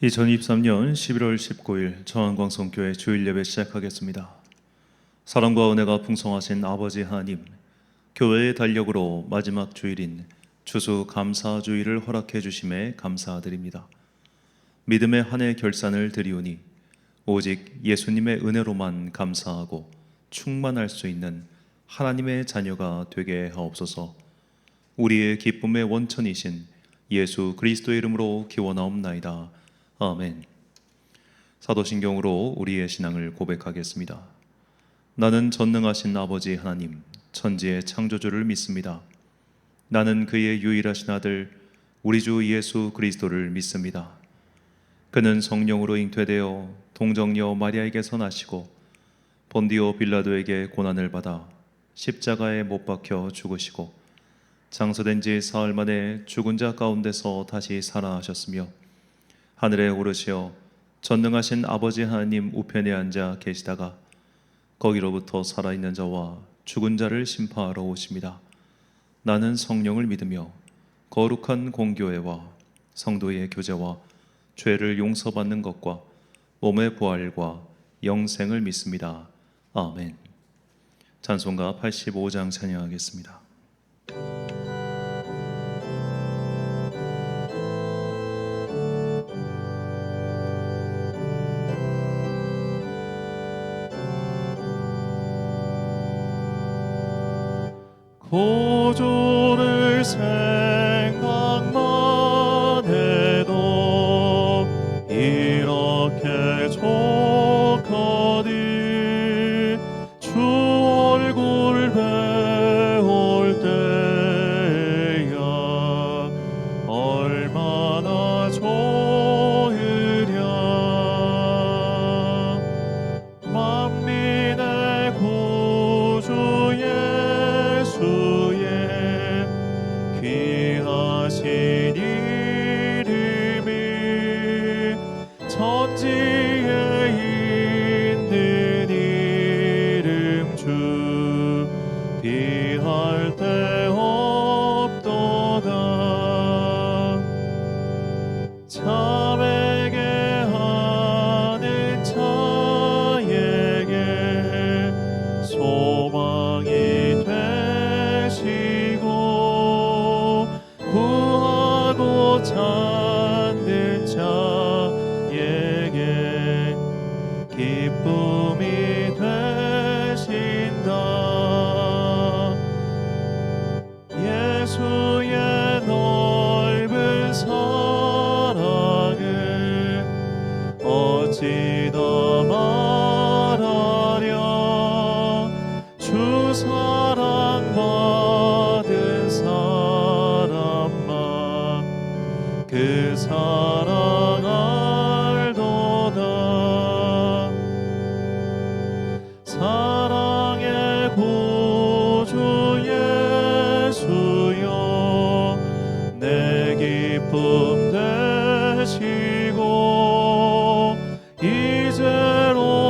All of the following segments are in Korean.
2023년 11월 19일 정한광성교회 주일 예배 시작하겠습니다. 사랑과 은혜가 풍성하신 아버지 하나님, 교회의 달력으로 마지막 주일인 추수 감사 주일을 허락해 주심에 감사드립니다. 믿음의 한 해 결산을 드리오니 오직 예수님의 은혜로만 감사하고 충만할 수 있는 하나님의 자녀가 되게 하옵소서. 우리의 기쁨의 원천이신 예수 그리스도의 이름으로 기원하옵나이다. 아멘. 사도신경으로 우리의 신앙을 고백하겠습니다. 나는 전능하신 아버지 하나님, 천지의 창조주를 믿습니다. 나는 그의 유일하신 아들, 우리 주 예수 그리스도를 믿습니다. 그는 성령으로 잉태되어 동정녀 마리아에게서 나시고 본디오 빌라도에게 고난을 받아 십자가에 못 박혀 죽으시고 장사된 지 사흘 만에 죽은 자 가운데서 다시 살아나셨으며 하늘에 오르시어 전능하신 아버지 하나님 우편에 앉아 계시다가 거기로부터 살아있는 자와 죽은 자를 심판하러 오십니다. 나는 성령을 믿으며 거룩한 공교회와 성도의 교제와 죄를 용서받는 것과 몸의 부활과 영생을 믿습니다. 아멘. 찬송가 85장 찬양하겠습니다. 고조를 생각만 해도 이렇게 좋거니 주 얼굴 배울 때야 얼마나 좋으랴. 만민의 구주 예수의 귀하신 이름이 천지에 있는 이름 중 비할 데 없도다. 자에게 하는 자에게 소망이 되시고 구하고 찾는 자에게 기쁨이 되신다. 예수의 넓은 사랑을 어찌 더 말하랴. 주 사랑받은 사람만 그 사랑 알도다. 사랑의 구주 예수여 내 기쁨 되시고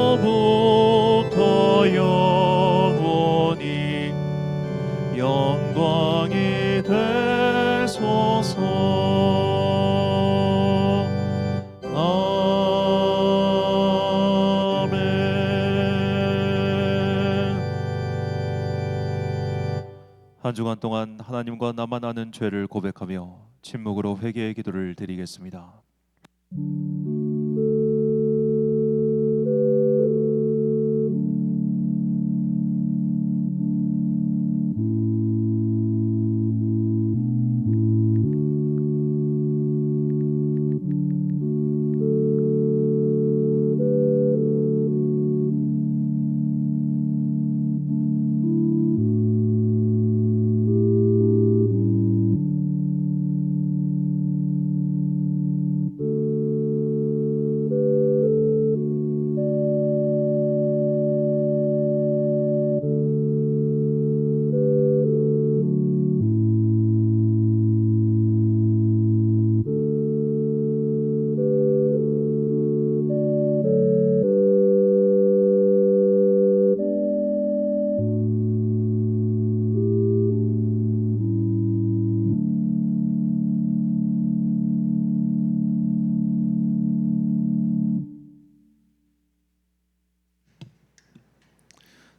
이제로부터 영원히 영광이 되소서. 한 주간 동안 하나님과 나만 아는 죄를 고백하며 침묵으로 회개의 기도를 드리겠습니다.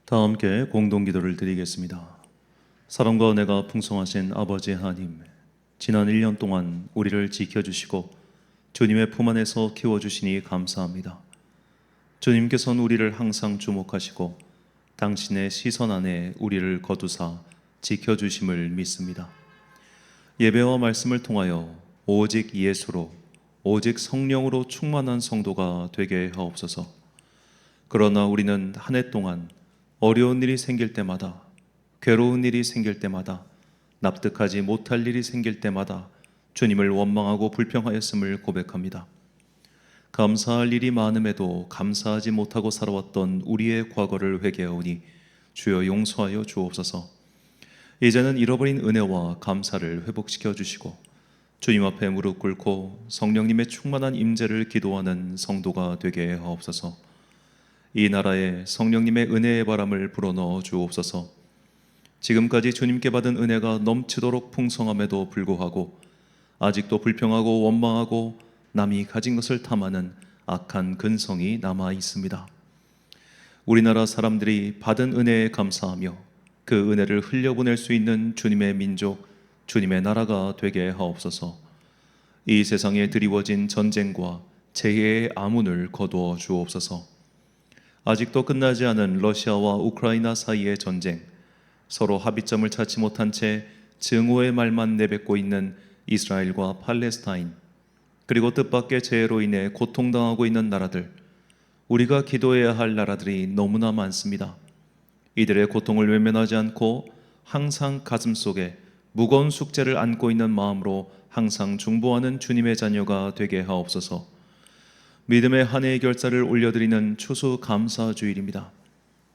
다 함께 공동 기도를 드리겠습니다. 사랑과 은혜가 풍성하신 아버지 하나님, 지난 1년 동안 우리를 지켜주시고 주님의 품 안에서 키워주시니 감사합니다. 주님께서는 우리를 항상 주목하시고 당신의 시선 안에 우리를 거두사 지켜주심을 믿습니다. 예배와 말씀을 통하여 오직 예수로, 오직 성령으로 충만한 성도가 되게 하옵소서. 그러나 우리는 한 해 동안 어려운 일이 생길 때마다, 괴로운 일이 생길 때마다, 납득하지 못할 일이 생길 때마다 주님을 원망하고 불평하였음을 고백합니다. 감사할 일이 많음에도 감사하지 못하고 살아왔던 우리의 과거를 회개하오니 주여 용서하여 주옵소서. 이제는 잃어버린 은혜와 감사를 회복시켜 주시고 주님 앞에 무릎 꿇고 성령님의 충만한 임재를 기도하는 성도가 되게 하옵소서. 이 나라에 성령님의 은혜의 바람을 불어넣어 주옵소서. 지금까지 주님께 받은 은혜가 넘치도록 풍성함에도 불구하고 아직도 불평하고 원망하고 남이 가진 것을 탐하는 악한 근성이 남아 있습니다. 우리나라 사람들이 받은 은혜에 감사하며 그 은혜를 흘려보낼 수 있는 주님의 민족, 주님의 나라가 되게 하옵소서. 이 세상에 드리워진 전쟁과 재해의 아문을 거두어 주옵소서. 아직도 끝나지 않은 러시아와 우크라이나 사이의 전쟁, 서로 합의점을 찾지 못한 채 증오의 말만 내뱉고 있는 이스라엘과 팔레스타인, 그리고 뜻밖의 재해로 인해 고통당하고 있는 나라들, 우리가 기도해야 할 나라들이 너무나 많습니다. 이들의 고통을 외면하지 않고 항상 가슴속에 무거운 숙제를 안고 있는 마음으로 항상 중보하는 주님의 자녀가 되게 하옵소서. 믿음의 한 해의 결사를 올려드리는 추수 감사 주일입니다.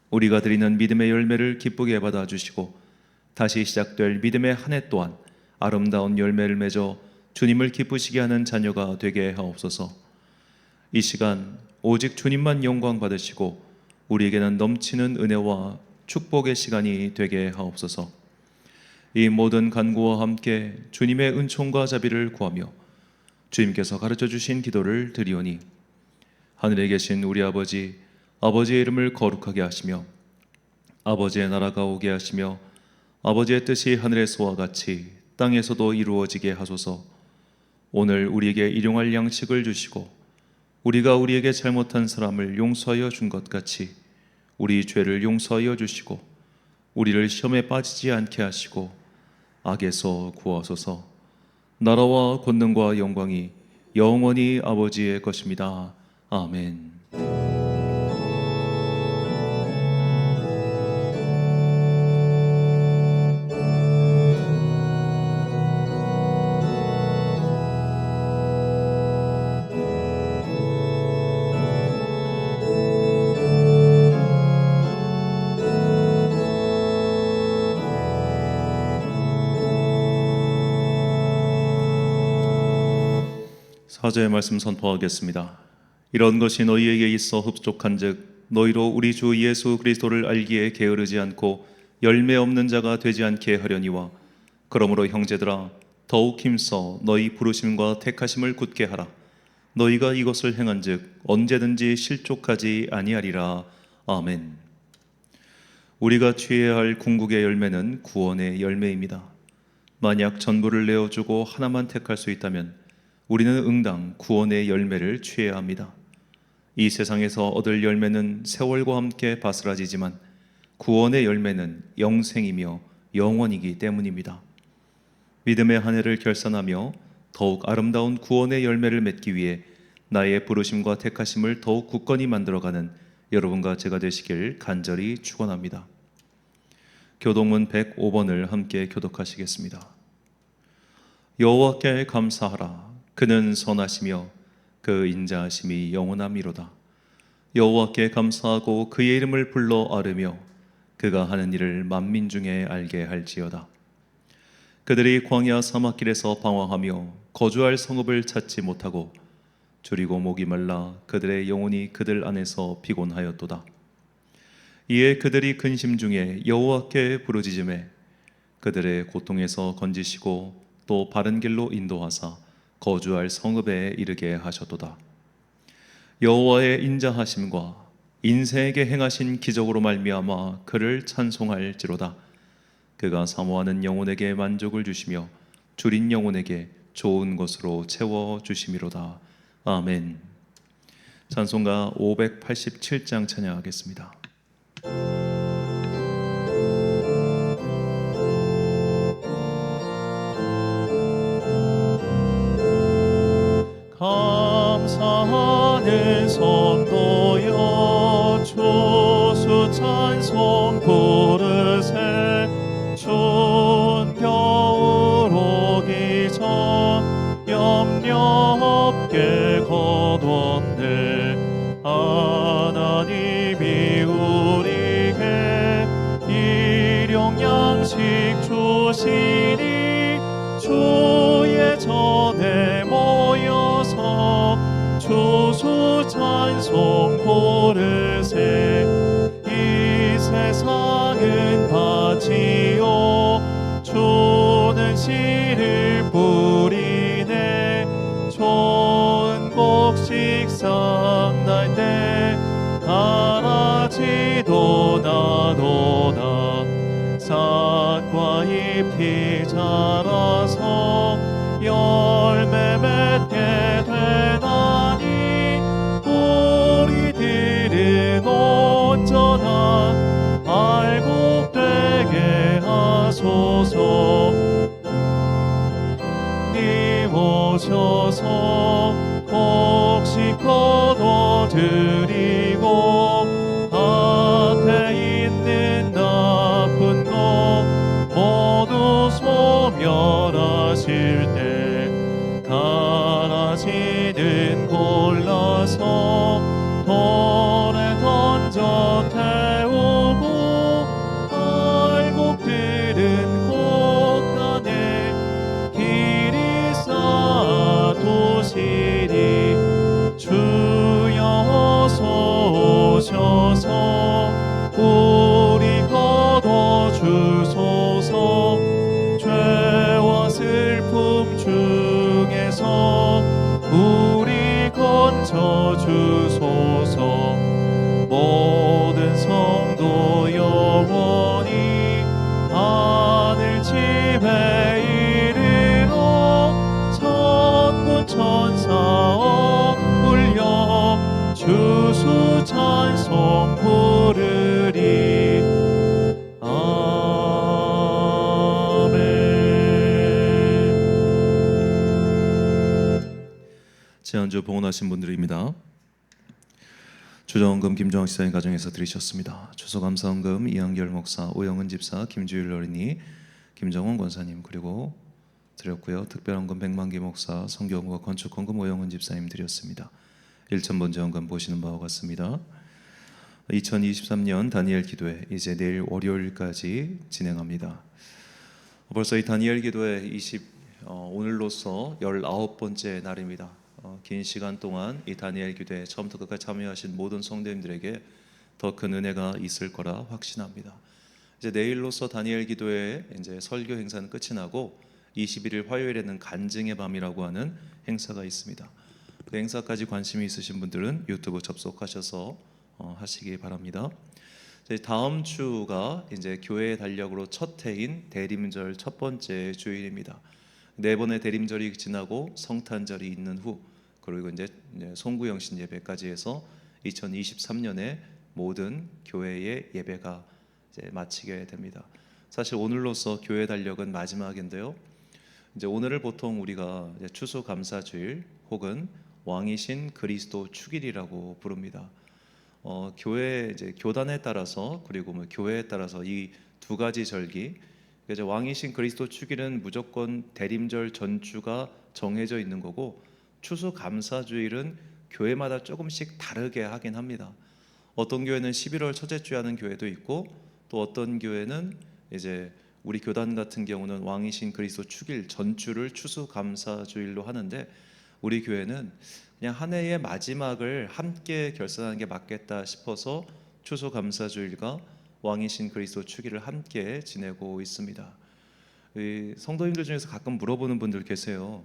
우리가 드리는 믿음의 열매를 기쁘게 받아주시고 다시 시작될 믿음의 한 해 또한 아름다운 열매를 맺어 주님을 기쁘시게 하는 자녀가 되게 하옵소서. 이 시간 오직 주님만 영광 받으시고 우리에게는 넘치는 은혜와 축복의 시간이 되게 하옵소서. 이 모든 간구와 함께 주님의 은총과 자비를 구하며 주님께서 가르쳐 주신 기도를 드리오니 하늘에 계신 우리 아버지, 아버지의 이름을 거룩하게 하시며 아버지의 나라가 오게 하시며 아버지의 뜻이 하늘에서와 같이 땅에서도 이루어지게 하소서. 오늘 우리에게 일용할 양식을 주시고 우리가 우리에게 잘못한 사람을 용서하여 준 것 같이 우리 죄를 용서하여 주시고 우리를 시험에 빠지지 않게 하시고 악에서 구하소서. 나라와 권능과 영광이 영원히 아버지의 것입니다. 아멘. 사제의 말씀 선포하겠습니다. 이런 것이 너희에게 있어 흡족한즉 너희로 우리 주 예수 그리스도를 알기에 게으르지 않고 열매 없는 자가 되지 않게 하려니와 그러므로 형제들아 더욱 힘써 너희 부르심과 택하심을 굳게 하라. 너희가 이것을 행한즉 언제든지 실족하지 아니하리라. 아멘. 우리가 취해야 할 궁극의 열매는 구원의 열매입니다. 만약 전부를 내어주고 하나만 택할 수 있다면 우리는 응당 구원의 열매를 취해야 합니다. 이 세상에서 얻을 열매는 세월과 함께 바스라지지만 구원의 열매는 영생이며 영원이기 때문입니다. 믿음의 한 해를 결산하며 더욱 아름다운 구원의 열매를 맺기 위해 나의 부르심과 택하심을 더욱 굳건히 만들어가는 여러분과 제가 되시길 간절히 축원합니다. 교동문 105번을 함께 교독하시겠습니다. 여호와께 감사하라. 그는 선하시며 그 인자하심이 영원함이로다. 여호와께 감사하고 그의 이름을 불러 아뢰며 그가 하는 일을 만민 중에 알게 할지어다. 그들이 광야 사막길에서 방황하며 거주할 성읍을 찾지 못하고 줄이고 목이 말라 그들의 영혼이 그들 안에서 피곤하였도다. 이에 그들이 근심 중에 여호와께 부르짖음에 그들의 고통에서 건지시고 또 바른 길로 인도하사 거주할 성읍에 이르게 하셨도다. 여호와의 인자하심과 인생에게 행하신 기적으로 말미암아 그를 찬송할지로다. 그가 사모하는 영혼에게 만족을 주시며 줄인 영혼에게 좋은 것으로 채워 주심이로다. 아멘. 찬송가 587장 찬양하겠습니다. 감사하는 성도여 주수 찬송 부르세. 추운 겨울 오기 전 염려 없게 거뒀네. 하나님이 우리에게 일용 양식 주시니 주의 전에 모여서 주수 찬송 부르세. 이 세상은 바치요 주는 씨를 뿌리네. 좋은 곡식 싹날 때 가라지도 나도다. 싹과 잎이 자라서 열매 맺게 되나니 우리들은 온전한 알곡되게 하소서. 니 오셔서 곡식 거둬드리고 밭에 있는 나쁜 것 모두 소멸하실 때 가라지는 골라서 돌에 던져 태우고 알곡들은 곳간에 길이 쌓아두시리. 주여 어서 오셔서 우리 거둬주소서. 죄와 슬픔 중에서 우리 건져주소서. 모든 성도 영원히 하늘 집에 이르러 천군 천사 엇불려 주수 찬송 부르리. 지난주 봉헌하신 분들입니다. 주정원금 김정학 지사님 가정에서 드리셨습니다. 추수감사원금 이한결 목사, 오영은 집사, 김주일 어린이, 김정원 권사님 그리고 드렸고요. 특별원금 백만기 목사, 성경과 건축헌금 오영은 집사님 드렸습니다. 1,000번제헌금 보시는 바와 같습니다. 2023년 다니엘 기도회 이제 내일 월요일까지 진행합니다. 벌써 이 다니엘 기도회 오늘로서 19번째 날입니다. 긴 시간 동안 이 다니엘 기도회 처음부터 끝까지 참여하신 모든 성도님들에게 더 큰 은혜가 있을 거라 확신합니다. 이제 내일로서 다니엘 기도회 이제 설교 행사는 끝이 나고 21일 화요일에는 간증의 밤이라고 하는 행사가 있습니다. 그 행사까지 관심이 있으신 분들은 유튜브 접속하셔서 하시기 바랍니다. 다음 주가 이제 교회의 달력으로 첫 해인 대림절 첫 번째 주일입니다. 네 번의 대림절이 지나고 성탄절이 있는 후 그리고 이제 송구영신 예배까지 해서 2023년에 모든 교회의 예배가 이제 마치게 됩니다. 사실 오늘로서 교회 달력은 마지막인데요. 이제 오늘을 보통 우리가 이제 추수감사주일 혹은 왕이신 그리스도 축일이라고 부릅니다. 교회 이제 교단에 따라서 그리고 교회에 따라서 이 두 가지 절기, 이제 왕이신 그리스도 축일은 무조건 대림절 전주가 정해져 있는 거고, 추수감사주일은 교회마다 조금씩 다르게 하긴 합니다. 어떤 교회는 11월 첫째 주에 하는 교회도 있고, 또 어떤 교회는 이제 우리 교단 같은 경우는 왕이신 그리스도 축일 전주를 추수감사주일로 하는데, 우리 교회는 그냥 한 해의 마지막을 함께 결산하는 게 맞겠다 싶어서 추수감사주일과 왕이신 그리스도 축일을 함께 지내고 있습니다. 성도님들 중에서 가끔 물어보는 분들 계세요.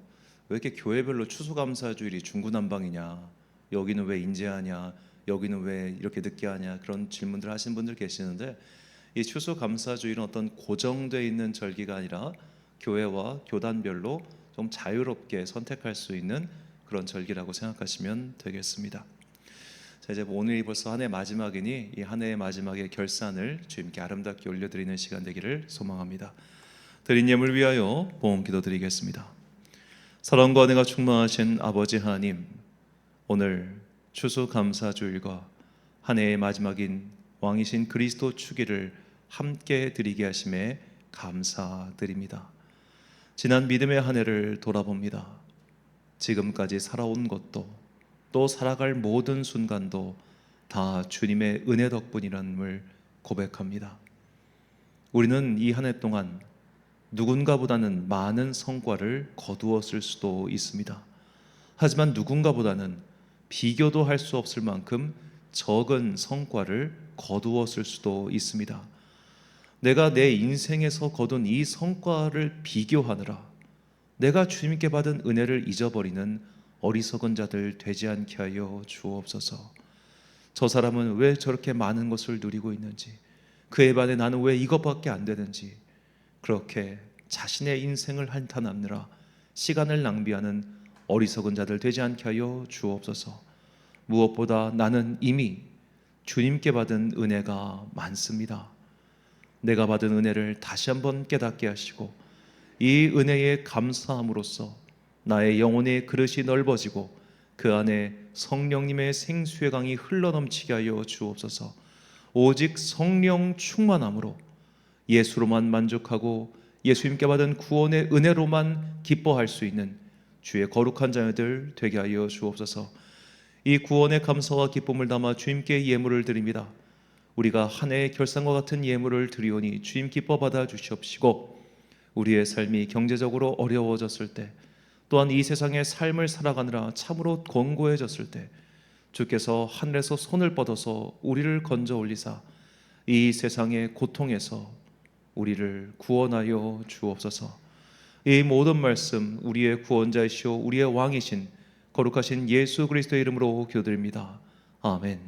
왜 이렇게 교회별로 추수감사주일이 중구난방이냐, 여기는 왜 인제하냐, 여기는 왜 이렇게 늦게 하냐 그런 질문들 하신 분들 계시는데, 이 추수감사주일은 어떤 고정되어 있는 절기가 아니라 교회와 교단별로 좀 자유롭게 선택할 수 있는 그런 절기라고 생각하시면 되겠습니다. 자, 이제 오늘이 벌써 한 해 마지막이니 이 한 해의 마지막에 결산을 주님께 아름답게 올려드리는 시간 되기를 소망합니다. 드린 예물 위하여 봉헌 기도드리겠습니다. 사랑과 은혜가 충만하신 아버지 하나님, 오늘 추수감사주일과 한 해의 마지막인 왕이신 그리스도 축일을 함께 드리게 하심에 감사드립니다. 지난 믿음의 한 해를 돌아봅니다. 지금까지 살아온 것도 또 살아갈 모든 순간도 다 주님의 은혜 덕분이라는 고백합니다. 우리는 이 한 해 동안 누군가보다는 많은 성과를 거두었을 수도 있습니다. 하지만 누군가보다는 비교도 할 수 없을 만큼 적은 성과를 거두었을 수도 있습니다. 내가 내 인생에서 거둔 이 성과를 비교하느라 내가 주님께 받은 은혜를 잊어버리는 어리석은 자들 되지 않게 하여 주옵소서. 저 사람은 왜 저렇게 많은 것을 누리고 있는지, 그에 반해 나는 왜 이것밖에 안 되는지, 그렇게 자신의 인생을 한탄하느라 시간을 낭비하는 어리석은 자들 되지 않게 하여 주옵소서. 무엇보다 나는 이미 주님께 받은 은혜가 많습니다. 내가 받은 은혜를 다시 한번 깨닫게 하시고 이 은혜에 감사함으로써 나의 영혼의 그릇이 넓어지고 그 안에 성령님의 생수의 강이 흘러넘치게 하여 주옵소서. 오직 성령 충만함으로 예수로만 만족하고 예수님께 받은 구원의 은혜로만 기뻐할 수 있는 주의 거룩한 자녀들 되게 하여 주옵소서. 이 구원의 감사와 기쁨을 담아 주님께 예물을 드립니다. 우리가 한 해의 결산과 같은 예물을 드리오니 주님 기뻐 받아 주시옵시고, 우리의 삶이 경제적으로 어려워졌을 때, 또한 이 세상의 삶을 살아가느라 참으로 권고해졌을 때 주께서 하늘에서 손을 뻗어서 우리를 건져 올리사 이 세상의 고통에서 우리를 구원하여 주옵소서. 이 모든 말씀 우리의 구원자이시오 우리의 왕이신 거룩하신 예수 그리스도의 이름으로 기도드립니다. 아멘.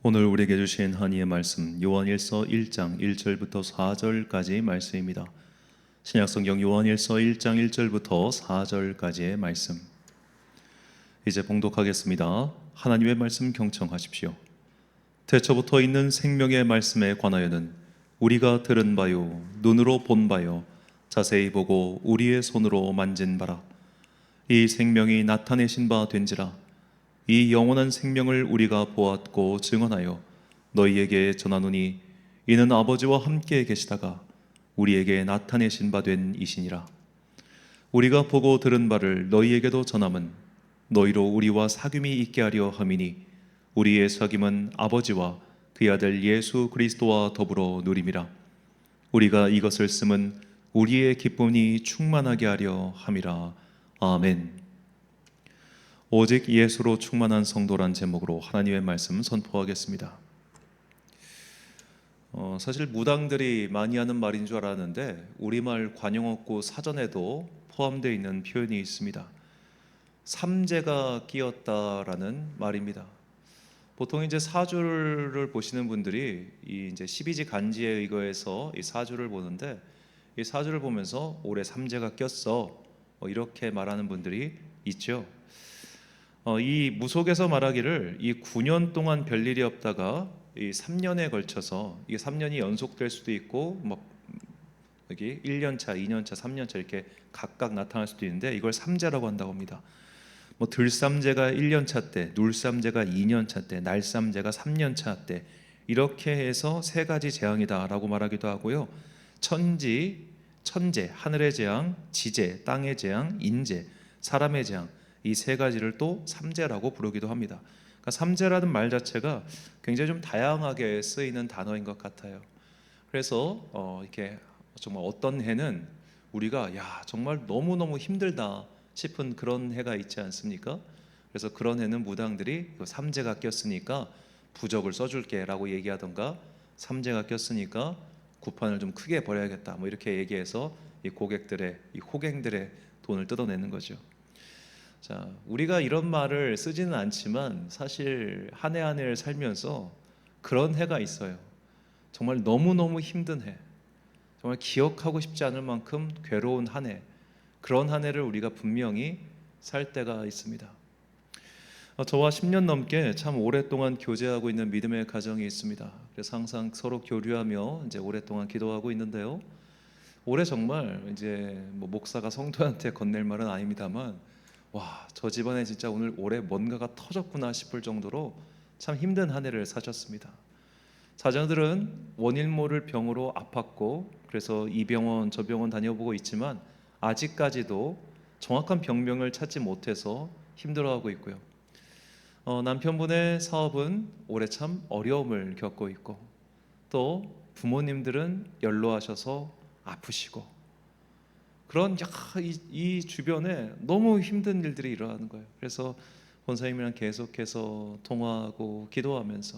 오늘 우리에게 주신 한이의 말씀 요한일서 1장 1절부터 4절까지의 말씀입니다. 신약성경 요한일서 1장 1절부터 4절까지의 말씀 이제 봉독하겠습니다. 하나님의 말씀 경청하십시오. 태초부터 있는 생명의 말씀에 관하여는 우리가 들은 바요 눈으로 본 바요 자세히 보고 우리의 손으로 만진 바라. 이 생명이 나타내신 바 된지라. 이 영원한 생명을 우리가 보았고 증언하여 너희에게 전하노니 이는 아버지와 함께 계시다가 우리에게 나타내신 바 된 이시니라. 우리가 보고 들은 바를 너희에게도 전함은 너희로 우리와 사귐이 있게 하려 함이니 우리의 사귐은 아버지와 그의 아들 예수 그리스도와 더불어 누림이라. 우리가 이것을 쓰면 우리의 기쁨이 충만하게 하려 함이라. 아멘. 오직 예수로 충만한 성도란 제목으로 하나님의 말씀 선포하겠습니다. 사실 무당들이 많이 하는 말인 줄 알았는데 우리말 관용어구 사전에도 포함되어 있는 표현이 있습니다. 삼재가 끼었다라는 말입니다. 보통 이제 사주를 보시는 분들이 이 이제 12지 간지에 의거해서 이 사주를 보는데, 이 사주를 보면서 올해 삼재가 꼈어 이렇게 말하는 분들이 있죠. 이 무속에서 말하기를 이 9년 동안 별일이 없다가 이 3년에 걸쳐서 이게 3년이 연속될 수도 있고 막 여기 1년 차, 2년 차, 3년 차 이렇게 각각 나타날 수도 있는데 이걸 삼재라고 한다고 합니다. 뭐 들삼재가 1년차 때, 눌삼재가 2년차 때, 날삼재가 3년차 때 이렇게 해서 세 가지 재앙이다라고 말하기도 하고요. 천지, 천재, 하늘의 재앙, 지재, 땅의 재앙, 인재, 사람의 재앙 이 세 가지를 또 삼재라고 부르기도 합니다. 그러니까 삼재라는 말 자체가 굉장히 좀 다양하게 쓰이는 단어인 것 같아요. 그래서 이렇게 정말 어떤 해는 우리가 야 정말 너무너무 힘들다 싶은 그런 해가 있지 않습니까? 그래서 그런 해는 무당들이 삼재가 꼈으니까 부적을 써줄게 라고 얘기하던가, 삼재가 꼈으니까 구판을 좀 크게 벌여야겠다 뭐 이렇게 얘기해서 이 고객들의, 이 호갱들의 돈을 뜯어내는 거죠. 자, 우리가 이런 말을 쓰지는 않지만 사실 한 해 한 해를 살면서 그런 해가 있어요. 정말 너무너무 힘든 해, 정말 기억하고 싶지 않을 만큼 괴로운 한 해, 그런 한 해를 우리가 분명히 살 때가 있습니다. 저와 10년 넘게 참 오랫동안 교제하고 있는 믿음의 가정이 있습니다. 그래서 항상 서로 교류하며 이제 오랫동안 기도하고 있는데요. 올해 정말 이제 뭐 목사가 성도한테 건넬 말은 아닙니다만, 와, 저 집안에 진짜 오늘 올해 뭔가가 터졌구나 싶을 정도로 참 힘든 한 해를 사셨습니다. 자녀들은 원인 모를 병으로 아팠고 그래서 이 병원 저 병원 다녀보고 있지만 아직까지도 정확한 병명을 찾지 못해서 힘들어하고 있고요. 남편분의 사업은 올해 참 어려움을 겪고 있고, 또 부모님들은 연로하셔서 아프시고, 그런 이 주변에 너무 힘든 일들이 일어나는 거예요. 그래서 권사님이랑 계속해서 통화하고 기도하면서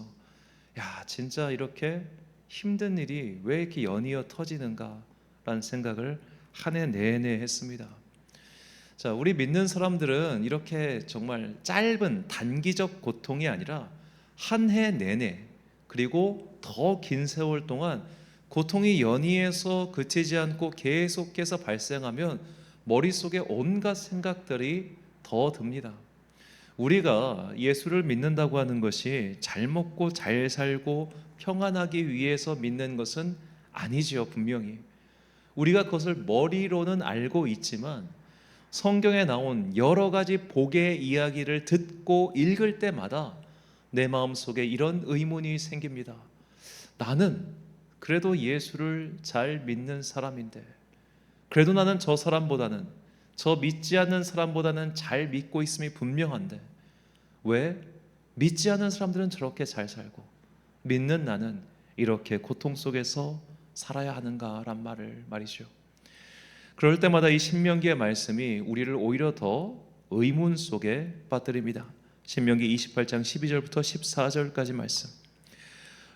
야 진짜 이렇게 힘든 일이 왜 이렇게 연이어 터지는가라는 생각을 한 해 내내 했습니다. 자, 우리 믿는 사람들은 이렇게 정말 짧은 단기적 고통이 아니라 한 해 내내 그리고 더 긴 세월 동안 고통이 연이어서 그치지 않고 계속해서 발생하면 머릿속에 온갖 생각들이 더 듭니다. 우리가 예수를 믿는다고 하는 것이 잘 먹고 잘 살고 평안하기 위해서 믿는 것은 아니지요. 분명히 우리가 그것을 머리로는 알고 있지만 성경에 나온 여러 가지 복의 이야기를 듣고 읽을 때마다 내 마음속에 이런 의문이 생깁니다. 나는 그래도 예수를 잘 믿는 사람인데, 그래도 나는 저 사람보다는, 저 믿지 않는 사람보다는 잘 믿고 있음이 분명한데 왜 믿지 않는 사람들은 저렇게 잘 살고 믿는 나는 이렇게 고통 속에서 살아야 하는가란 말이죠. 그럴 때마다 이 신명기의 말씀이 우리를 오히려 더 의문 속에 빠뜨립니다. 신명기 28장 12절부터 14절까지 말씀.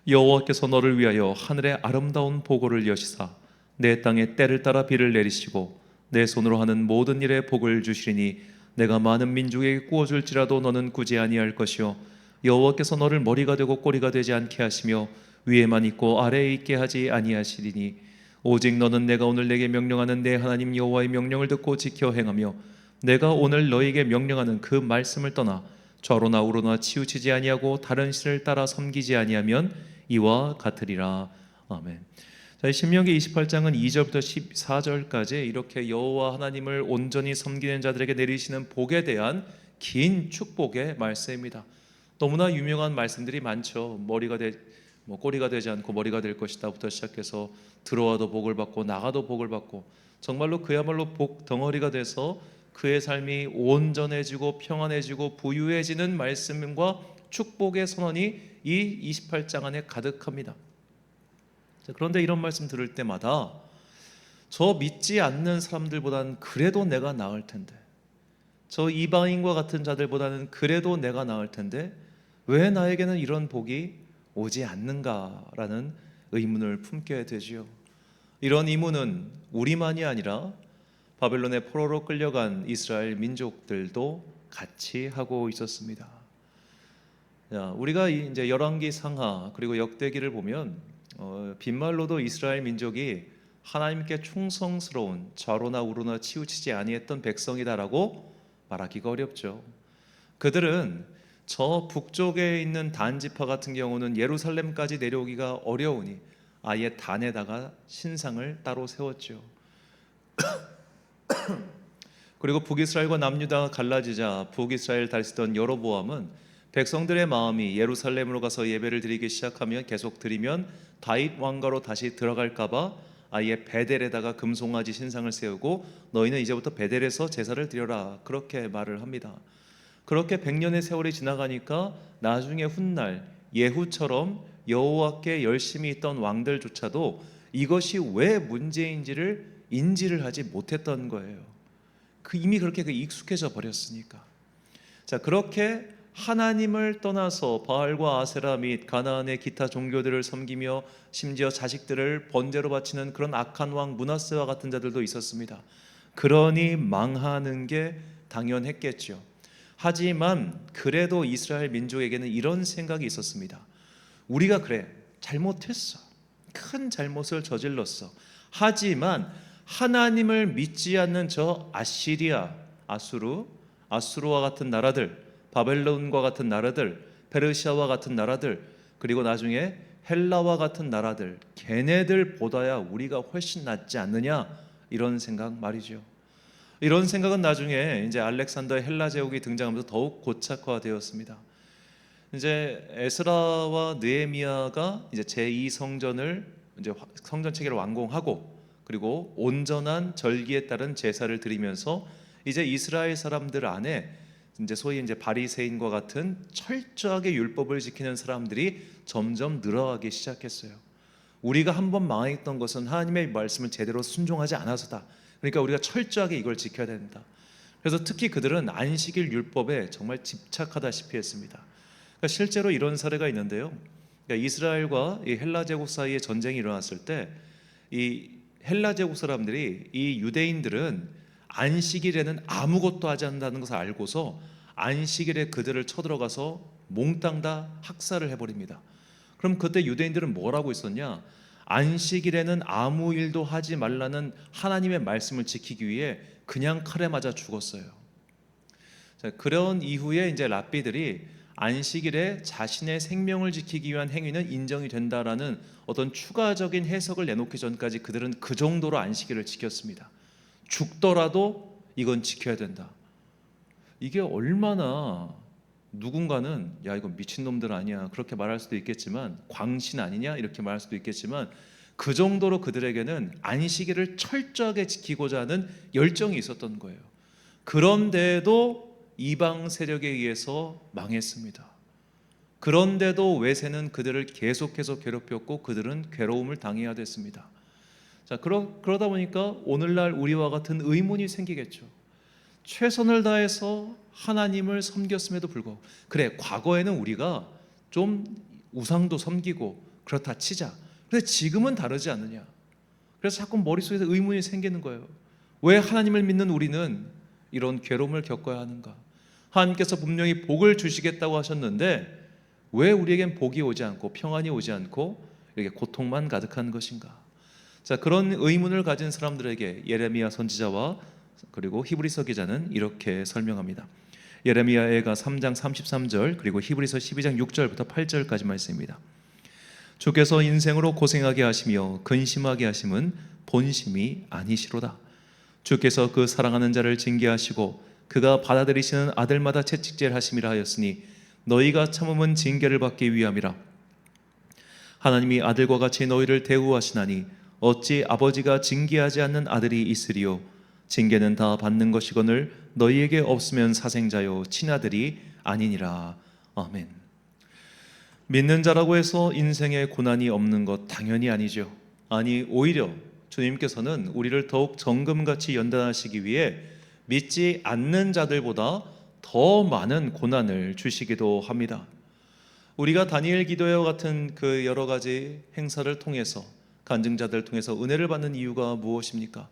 여호와께서 너를 위하여 하늘의 아름다운 보고를 여시사 내 땅에 때를 따라 비를 내리시고 내 손으로 하는 모든 일에 복을 주시리니 내가 많은 민족에게 구워줄지라도 너는 꾸지 아니할 것이요 여호와께서 너를 머리가 되고 꼬리가 되지 않게 하시며 위에만 있고 아래에 있게 하지 아니하시리니 오직 너는 내가 오늘 내게 명령하는 내 하나님 여호와의 명령을 듣고 지켜 행하며 내가 오늘 너에게 명령하는 그 말씀을 떠나 좌로나 우로나 치우치지 아니하고 다른 신을 따라 섬기지 아니하면 이와 같으리라. 아멘. 자, 신명기 28장은 2절부터 14절까지 이렇게 여호와 하나님을 온전히 섬기는 자들에게 내리시는 복에 대한 긴 축복의 말씀입니다. 너무나 유명한 말씀들이 많죠. 꼬리가 되지 않고 머리가 될 것이다부터 시작해서 들어와도 복을 받고 나가도 복을 받고 정말로 그야말로 복 덩어리가 돼서 그의 삶이 온전해지고 평안해지고 부유해지는 말씀과 축복의 선언이 이 28장 안에 가득합니다. 그런데 이런 말씀 들을 때마다 저 믿지 않는 사람들보다는 그래도 내가 나을 텐데, 저 이방인과 같은 자들보다는 그래도 내가 나을 텐데 왜 나에게는 이런 복이 오지 않는가라는 의문을 품게 되지요. 이런 의문은 우리만이 아니라 바벨론의 포로로 끌려간 이스라엘 민족들도 같이 하고 있었습니다. 우리가 이제 열왕기 상하 그리고 역대기를 보면 빈말로도 이스라엘 민족이 하나님께 충성스러운 좌로나 우로나 치우치지 아니했던 백성이다라고 말하기가 어렵죠. 그들은 저 북쪽에 있는 단 지파 같은 경우는 예루살렘까지 내려오기가 어려우니 아예 단에다가 신상을 따로 세웠죠. 그리고 북이스라엘과 남유다가 갈라지자 북이스라엘 다스리던 여로보암은 백성들의 마음이 예루살렘으로 가서 예배를 드리기 시작하면 계속 드리면 다윗 왕가로 다시 들어갈까봐 아예 베델에다가 금송아지 신상을 세우고 너희는 이제부터 베델에서 제사를 드려라, 그렇게 말을 합니다. 그렇게 100년의 세월이 지나가니까 나중에 훗날 예후처럼 여호와께 열심히 있던 왕들조차도 이것이 왜 문제인지를 인지를 하지 못했던 거예요. 이미 그렇게 익숙해져 버렸으니까. 자, 그렇게 하나님을 떠나서 바알과 아세라 및 가나안의 기타 종교들을 섬기며 심지어 자식들을 번제로 바치는 그런 악한 왕 므낫세와 같은 자들도 있었습니다. 그러니 망하는 게 당연했겠죠. 하지만 그래도 이스라엘 민족에게는 이런 생각이 있었습니다. 우리가 그래, 잘못했어, 큰 잘못을 저질렀어. 하지만 하나님을 믿지 않는 저 아시리아, 아수르와 같은 나라들, 바벨론과 같은 나라들, 페르시아와 같은 나라들, 그리고 나중에 헬라와 같은 나라들, 걔네들보다야 우리가 훨씬 낫지 않느냐, 이런 생각 말이죠. 이런 생각은 나중에 이제 알렉산더의 헬라 제국이 등장하면서 더욱 고착화되었습니다. 이제 에스라와 느헤미야가 이제 제2성전을 이제 성전 체계를 완공하고, 그리고 온전한 절기에 따른 제사를 드리면서 이제 이스라엘 사람들 안에 이제 소위 이제 바리새인과 같은 철저하게 율법을 지키는 사람들이 점점 늘어나기 시작했어요. 우리가 한번 망했던 것은 하나님의 말씀을 제대로 순종하지 않아서다. 그러니까 우리가 철저하게 이걸 지켜야 된다. 그래서 특히 그들은 안식일 율법에 정말 집착하다시피 했습니다. 그러니까 실제로 이런 사례가 있는데요. 그러니까 이스라엘과 이 헬라 제국 사이에 전쟁이 일어났을 때 이 헬라 제국 사람들이 이 유대인들은 안식일에는 아무것도 하지 않는다는 것을 알고서 안식일에 그들을 쳐들어가서 몽땅 다 학살을 해버립니다. 그럼 그때 유대인들은 뭐라고 있었냐? 안식일에는 아무 일도 하지 말라는 하나님의 말씀을 지키기 위해 그냥 칼에 맞아 죽었어요. 자, 그런 이후에 이제 랍비들이 안식일에 자신의 생명을 지키기 위한 행위는 인정이 된다라는 어떤 추가적인 해석을 내놓기 전까지 그들은 그 정도로 안식일을 지켰습니다. 죽더라도 이건 지켜야 된다. 이게 얼마나, 누군가는 야 이거 미친놈들 아니야 그렇게 말할 수도 있겠지만, 광신 아니냐 이렇게 말할 수도 있겠지만, 그 정도로 그들에게는 안식일을 철저하게 지키고자 하는 열정이 있었던 거예요. 그런데도 이방 세력에 의해서 망했습니다. 그런데도 외세는 그들을 계속해서 괴롭혔고 그들은 괴로움을 당해야 됐습니다. 자, 그러다 보니까 오늘날 우리와 같은 의문이 생기겠죠. 최선을 다해서 하나님을 섬겼음에도 불구하고, 그래 과거에는 우리가 좀 우상도 섬기고 그렇다 치자. 근데 지금은 다르지 않느냐. 그래서 자꾸 머릿속에서 의문이 생기는 거예요. 왜 하나님을 믿는 우리는 이런 괴로움을 겪어야 하는가? 하나님께서 분명히 복을 주시겠다고 하셨는데 왜 우리에겐 복이 오지 않고 평안이 오지 않고 이렇게 고통만 가득한 것인가? 자, 그런 의문을 가진 사람들에게 예레미야 선지자와 그리고 히브리서 기자는 이렇게 설명합니다. 예레미야가 3장 33절 그리고 히브리서 12장 6절부터 8절까지 말씀입니다. 주께서 인생으로 고생하게 하시며 근심하게 하심은 본심이 아니시로다. 주께서 그 사랑하는 자를 징계하시고 그가 받아들이시는 아들마다 채찍질 하심이라 하였으니 너희가 참음은 징계를 받기 위함이라. 하나님이 아들과 같이 너희를 대우하시나니 어찌 아버지가 징계하지 않는 아들이 있으리요? 징계는 다 받는 것이거늘 너희에게 없으면 사생자요 친아들이 아니니라. 아멘. 믿는 자라고 해서 인생에 고난이 없는 것 당연히 아니죠. 아니 오히려 주님께서는 우리를 더욱 정금같이 연단하시기 위해 믿지 않는 자들보다 더 많은 고난을 주시기도 합니다. 우리가 다니엘 기도회와 같은 그 여러 가지 행사를 통해서, 간증자들을 통해서 은혜를 받는 이유가 무엇입니까?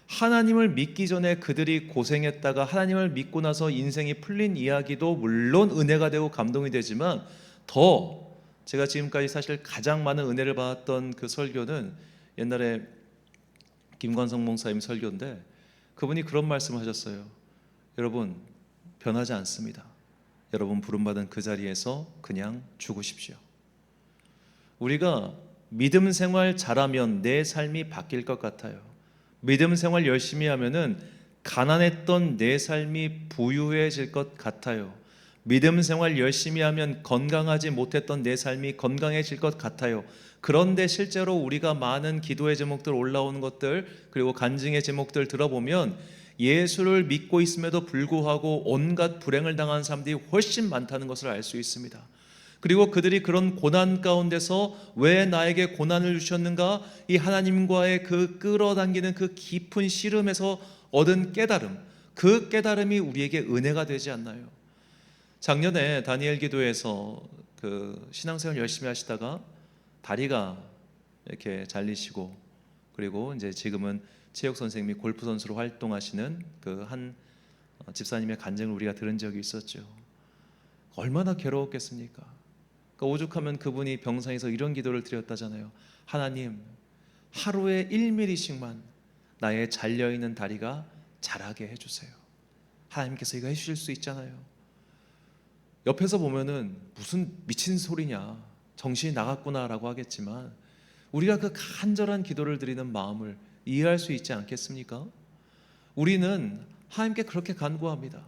하나님을 믿기 전에 그들이 고생했다가 하나님을 믿고 나서 인생이 풀린 이야기도 물론 은혜가 되고 감동이 되지만, 더 제가 지금까지 사실 가장 많은 은혜를 받았던 그 설교는 옛날에 김관성 목사님 설교인데, 그분이 그런 말씀을 하셨어요. 여러분 변하지 않습니다. 여러분 부름받은 그 자리에서 그냥 죽으십시오. 우리가 믿음 생활 잘하면 내 삶이 바뀔 것 같아요. 믿음 생활 열심히 하면은 가난했던 내 삶이 부유해질 것 같아요. 믿음 생활 열심히 하면 건강하지 못했던 내 삶이 건강해질 것 같아요. 그런데 실제로 우리가 많은 기도의 제목들 올라오는 것들, 그리고 간증의 제목들 들어보면 예수를 믿고 있음에도 불구하고 온갖 불행을 당한 사람들이 훨씬 많다는 것을 알 수 있습니다. 그리고 그들이 그런 고난 가운데서 왜 나에게 고난을 주셨는가, 이 하나님과의 그 끌어당기는 그 깊은 씨름에서 얻은 깨달음, 그 깨달음이 우리에게 은혜가 되지 않나요? 작년에 다니엘 기도에서 그 신앙생활 열심히 하시다가 다리가 이렇게 잘리시고, 그리고 이제 지금은 체육 선생님이 골프 선수로 활동하시는 그 한 집사님의 간증을 우리가 들은 적이 있었죠. 얼마나 괴로웠겠습니까? 그러니까 오죽하면 그분이 병상에서 이런 기도를 드렸다잖아요. 하나님, 하루에 1mm씩만 나의 잘려있는 다리가 자라게 해주세요. 하나님께서 이거 해주실 수 있잖아요. 옆에서 보면은 무슨 미친 소리냐, 정신이 나갔구나라고 하겠지만 우리가 그 간절한 기도를 드리는 마음을 이해할 수 있지 않겠습니까? 우리는 하나님께 그렇게 간구합니다.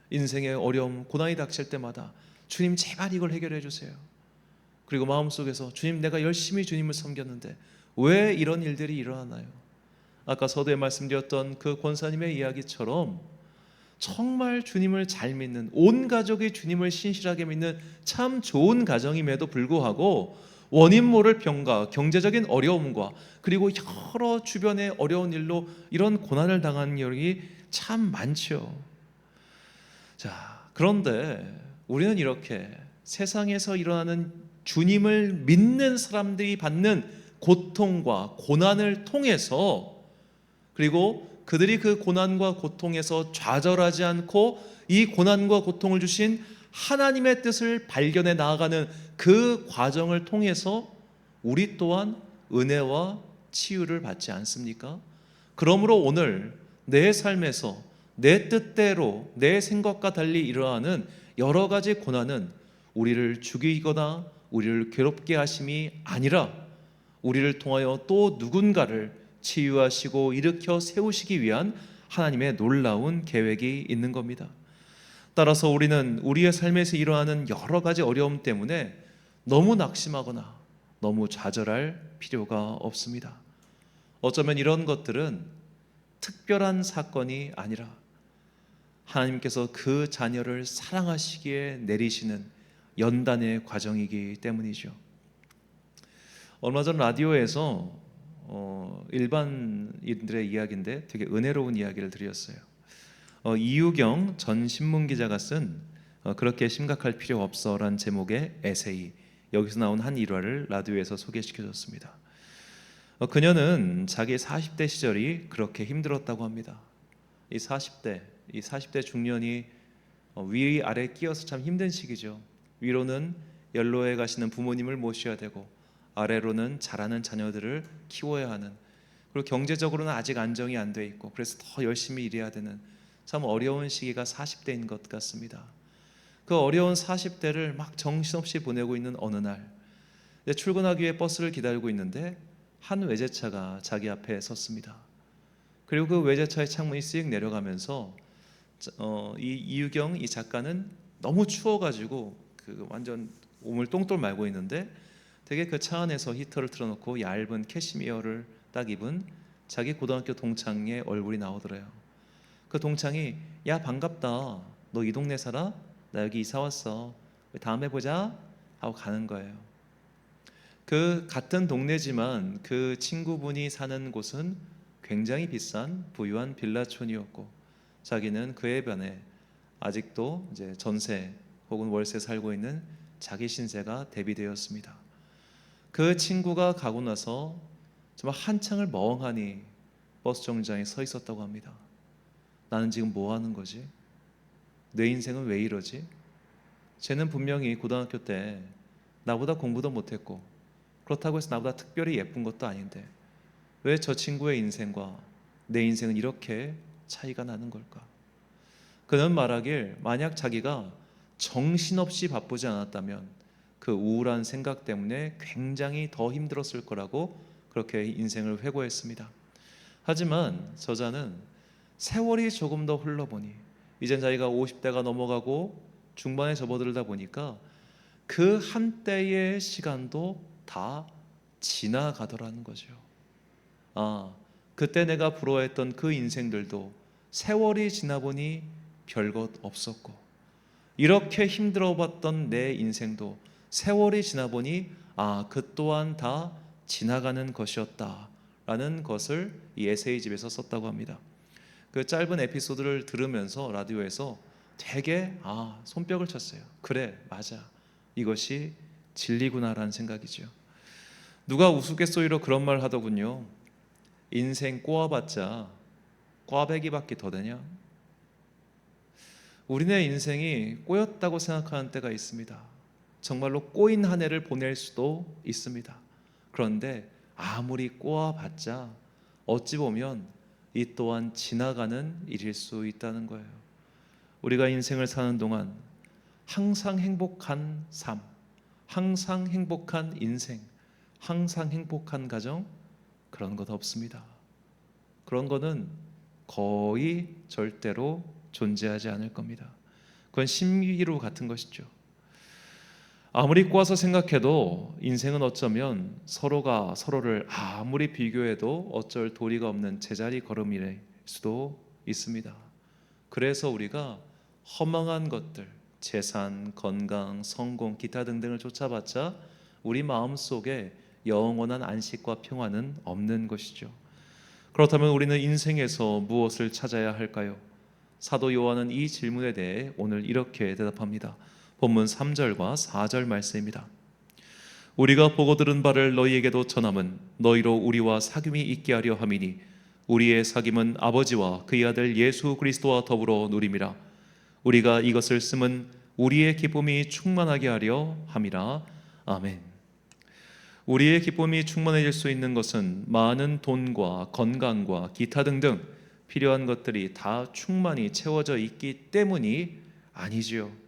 인생의 어려움, 고난이 닥칠 때마다 주님 제발 이걸 해결해 주세요. 그리고 마음속에서 주님, 내가 열심히 주님을 섬겼는데 왜 이런 일들이 일어나나요? 아까 서두에 말씀드렸던 그 권사님의 이야기처럼 정말 주님을 잘 믿는, 온 가족이 주님을 신실하게 믿는 참 좋은 가정임에도 불구하고 원인 모를 병과 경제적인 어려움과 그리고 여러 주변의 어려운 일로 이런 고난을 당하는 일이 참 많죠. 자, 그런데 우리는 이렇게 세상에서 일어나는 주님을 믿는 사람들이 받는 고통과 고난을 통해서, 그리고 그들이 그 고난과 고통에서 좌절하지 않고 이 고난과 고통을 주신 하나님의 뜻을 발견해 나아가는 그 과정을 통해서 우리 또한 은혜와 치유를 받지 않습니까? 그러므로 오늘 내 삶에서 내 뜻대로 내 생각과 달리 일어나는 여러 가지 고난은 우리를 죽이거나 우리를 괴롭게 하심이 아니라 우리를 통하여 또 누군가를 치유하시고 일으켜 세우시기 위한 하나님의 놀라운 계획이 있는 겁니다. 따라서 우리는 우리의 삶에서 일어나는 여러 가지 어려움 때문에 너무 낙심하거나 너무 좌절할 필요가 없습니다. 어쩌면 이런 것들은 특별한 사건이 아니라 하나님께서 그 자녀를 사랑하시기에 내리시는 연단의 과정이기 때문이죠. 얼마 전 라디오에서 일반인들의 이야기인데 되게 은혜로운 이야기를 드렸어요. 이유경 전 신문기자가 쓴 그렇게 심각할 필요 없어란 제목의 에세이, 여기서 나온 한 일화를 라디오에서 소개시켜줬습니다. 그녀는 자기 40대 시절이 그렇게 힘들었다고 합니다. 이 40대 중년이 위아래 끼어서 참 힘든 시기죠. 위로는 연로에 가시는 부모님을 모셔야 되고 아래로는 자라는 자녀들을 키워야 하는, 그리고 경제적으로는 아직 안정이 안 돼 있고 그래서 더 열심히 일해야 되는 참 어려운 시기가 40대인 것 같습니다. 그 어려운 40대를 막 정신없이 보내고 있는 어느 날, 출근하기 위해 버스를 기다리고 있는데 한 외제차가 자기 앞에 섰습니다. 그리고 그 외제차의 창문이 쓱 내려가면서 이 이유경 이 작가는 너무 추워가지고 그 완전 몸을 똥돌 말고 있는데 되게 그 차 안에서 히터를 틀어놓고 얇은 캐시미어를 딱 입은 자기 고등학교 동창의 얼굴이 나오더래요. 그 동창이 야 반갑다, 너 이 동네 살아? 나 여기 이사 왔어, 다음에 보자 하고 가는 거예요. 그 같은 동네지만 그 친구분이 사는 곳은 굉장히 비싼 부유한 빌라촌이었고 자기는 그에 반해 아직도 이제 전세 혹은 월세 살고 있는 자기 신세가 대비되었습니다. 그 친구가 가고 나서 정말 한창을 멍하니 버스 정류장에 서 있었다고 합니다. 나는 지금 뭐 하는 거지? 내 인생은 왜 이러지? 쟤는 분명히 고등학교 때 나보다 공부도 못했고 그렇다고 해서 나보다 특별히 예쁜 것도 아닌데 왜 저 친구의 인생과 내 인생은 이렇게 차이가 나는 걸까? 그는 말하길 만약 자기가 정신없이 바쁘지 않았다면 그 우울한 생각 때문에 굉장히 더 힘들었을 거라고 그렇게 인생을 회고했습니다. 하지만 저자는 세월이 조금 더 흘러보니 이젠 자기가 50대가 넘어가고 중반에 접어들다 보니까 그 한때의 시간도 다 지나가더라는 거죠. 그때 내가 부러워했던 그 인생들도 세월이 지나보니 별것 없었고, 이렇게 힘들어봤던 내 인생도 세월이 지나보니 그 또한 다 지나가는 것이었다라는 것을 이 에세이집에서 썼다고 합니다. 그 짧은 에피소드를 들으면서 라디오에서 되게 손뼉을 쳤어요. 그래, 맞아, 이것이 진리구나라는 생각이죠. 누가 우스갯소리로 그런 말 하더군요. 인생 꼬아봤자 꽈배기밖에 더 되냐? 우리네 인생이 꼬였다고 생각하는 때가 있습니다. 정말로 꼬인 한 해를 보낼 수도 있습니다. 그런데 아무리 꼬아봤자 어찌 보면 이 또한 지나가는 일일 수 있다는 거예요. 우리가 인생을 사는 동안 항상 행복한 삶, 항상 행복한 인생, 항상 행복한 가정, 그런 것 없습니다. 그런 거는 거의 절대로 존재하지 않을 겁니다. 그건 신기루 같은 것이죠. 아무리 꼬아서 생각해도 인생은 어쩌면 서로가 서로를 아무리 비교해도 어쩔 도리가 없는 제자리 걸음일 수도 있습니다. 그래서 우리가 허망한 것들, 재산, 건강, 성공, 기타 등등을 쫓아봤자 우리 마음속에 영원한 안식과 평화는 없는 것이죠. 그렇다면 우리는 인생에서 무엇을 찾아야 할까요? 사도 요한은 이 질문에 대해 오늘 이렇게 대답합니다. 본문 3절과 4절 말씀입니다. 우리가 보고 들은 바를 너희에게도 전함은 너희로 우리와 사귐이 있게 하려 함이니 우리의 사귐은 아버지와 그의 아들 예수 그리스도와 더불어 누림이라. 우리가 이것을 쓰면 우리의 기쁨이 충만하게 하려 함이라. 아멘. 우리의 기쁨이 충만해질 수 있는 것은 많은 돈과 건강과 기타 등등 필요한 것들이 다 충만히 채워져 있기 때문이 아니지요.